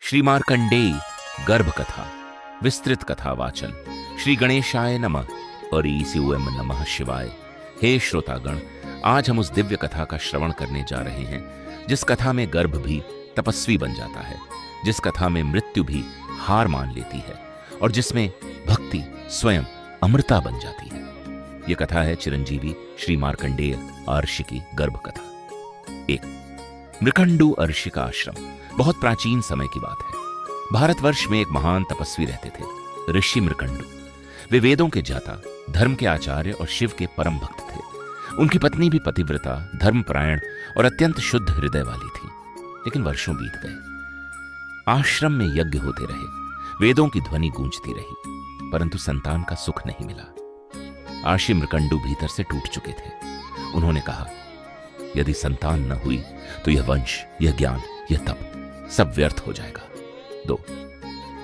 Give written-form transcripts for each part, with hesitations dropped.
श्री मार्कंडेय गर्भ कथा विस्तृत कथा वाचन। श्री गणेशाय नमः और ईसीओएम नमः शिवाय। हे श्रोतागण, आज हम उस दिव्य कथा का श्रवण करने जा रहे हैं जिस कथा में गर्भ भी तपस्वी बन जाता है, जिस कथा में मृत्यु भी हार मान लेती है और जिसमें भक्ति स्वयं अमृता बन जाती है। यह कथा है चिरंजीवी श्री मार्कंडेय अर्षि की गर्भ कथा। एक मृकंडु अर्षि का आश्रम। बहुत प्राचीन समय की बात है। भारतवर्ष में एक महान तपस्वी रहते थे, ऋषि मृकंडु। वे वेदों के ज्ञाता, धर्म के आचार्य और शिव के परम भक्त थे। उनकी पत्नी भी पतिव्रता, धर्मपरायण और अत्यंत शुद्ध हृदय वाली थी। लेकिन वर्षों बीत गए। आश्रम में यज्ञ होते रहे, वेदों की ध्वनि गूंजती रही, परंतु संतान का सुख नहीं मिला। ऋषि मृकंडु भीतर से टूट चुके थे। उन्होंने कहा, यदि संतान न हुई तो यह वंश, यह ज्ञान, यह तप सब व्यर्थ हो जाएगा। 2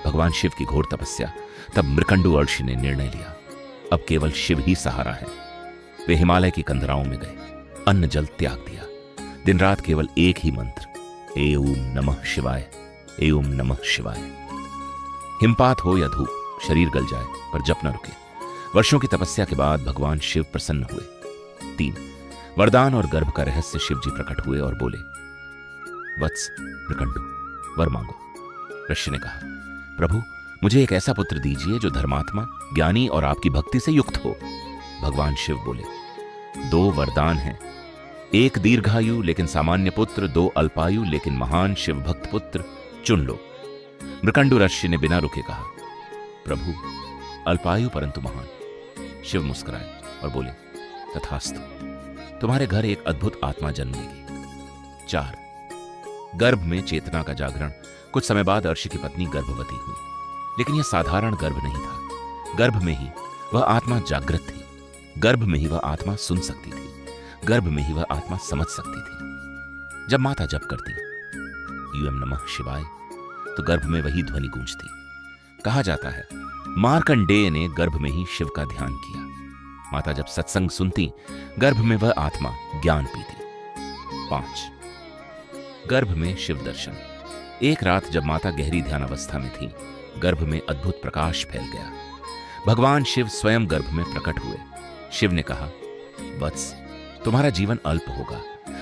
भगवान शिव की घोर तपस्या। तब मृकंडु अर्षि ने निर्णय लिया, अब केवल शिव ही सहारा है। वे हिमालय की कंदराओं में गए, अन्न जल त्याग दिया। दिन रात केवल एक ही मंत्र, एओम नमः शिवाय, एओम नमः शिवाय। हिमपात हो या धूप, शरीर गल जाए पर जप न रुके। वर्षों की तपस्या के बाद भगवान शिव प्रसन्न हुए। 3 वरदान और गर्भ का रहस्य शिव जी प्रकट हुए और बोले, वत्स मृकंडु, वर मांगो। ऋषि ने कहा, प्रभु मुझे एक ऐसा पुत्र दीजिए जो धर्मात्मा, ज्ञानी और आपकी भक्ति से युक्त हो। भगवान शिव बोले, 2 वरदान हैं, एक दीर्घायु लेकिन सामान्य पुत्र, 2 अल्पायु लेकिन महान शिव भक्त पुत्र, चुन लो। मृकंडु ऋषि ने बिना रुके कहा, प्रभु अल्पायु परंतु महान। शिव मुस्कुराए और बोले, तथास्तु, तुम्हारे घर एक अद्भुत आत्मा जन्म लेगी। 4 गर्भ में चेतना का जागरण। कुछ समय बाद अर्षि की पत्नी गर्भवती हुई, लेकिन यह साधारण गर्भ नहीं था। गर्भ में ही वह आत्मा जागृत थी, गर्भ में ही वह आत्मा सुन सकती थी, गर्भ में ही वह आत्मा समझ सकती थी। जब माता जप करती यूएम नमः शिवाय तो गर्भ में वही ध्वनि गूंजती। कहा जाता है मार्कंडेय ने गर्भ में ही शिव का ध्यान किया। माता जब सत्संग सुनती, गर्भ में वह आत्मा ज्ञान पीती। 5 गर्भ में शिव दर्शन। एक रात जब माता गहरी ध्यानावस्था में थी, गर्भ में अद्भुत प्रकाश फैल गया। भगवान शिव स्वयं गर्भ में प्रकट हुए। शिव ने कहा, वत्स तुम्हारा जीवन अल्प होगा,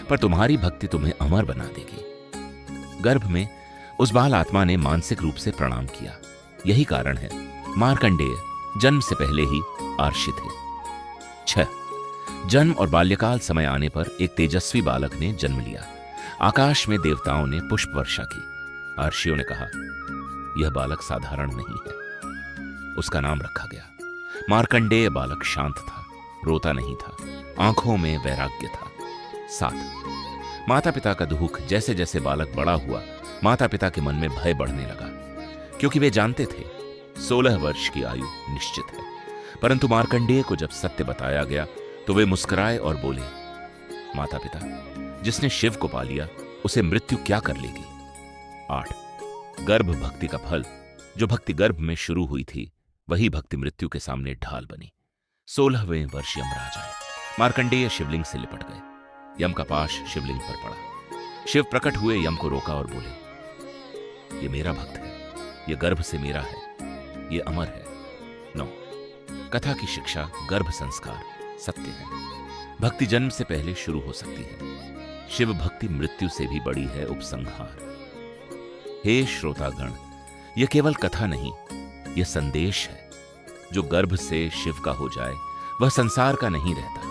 पर तुम्हारी भक्ति तुम्हें अमर बना देगी। गर्भ में उस बाल आत्मा ने मानसिक रूप से प्रणाम किया। यही कारण है मार्कंडेय जन्म से पहले ही अर्षि थे। 6 जन्म और बाल्यकाल समय आने पर एक तेजस्वी बालक ने जन्म लिया। आकाश में देवताओं ने पुष्प वर्षा की। अर्षियों ने कहा, यह बालक साधारण नहीं है। उसका नाम रखा गया। मार्कंडेय बालक शांत था, रोता नहीं था, आंखों में वैराग्य था। 7 माता पिता का दुख। जैसे जैसे बालक बड़ा हुआ, माता पिता के मन में भय बढ़ने लगा, क्योंकि वे जानते थे 16 वर्ष की आयु निश्चित है। परंतु मार्कंडेय को जब सत्य बताया गया तो वे मुस्कुराए और बोले, माता पिता, जिसने शिव को पा लिया उसे मृत्यु क्या कर लेगी। 8 गर्भ भक्ति का फल। जो भक्ति गर्भ में शुरू हुई थी, वही भक्ति मृत्यु के सामने ढाल बनी। 16वें वर्ष यमराज आए। मार्कंडेय शिवलिंग से लिपट गए। यम का पाश शिवलिंग पर पड़ा। शिव प्रकट हुए, यम को रोका और बोले, ये मेरा भक्त है, ये गर्भ से मेरा है, ये अमर है। 9 कथा की शिक्षा। गर्भ संस्कार सत्य है। भक्ति जन्म से पहले शुरू हो सकती है। शिव भक्ति मृत्यु से भी बड़ी है उपसंहार। हे श्रोतागण, यह केवल कथा नहीं, यह संदेश है। जो गर्भ से शिव का हो जाए, वह संसार का नहीं रहता।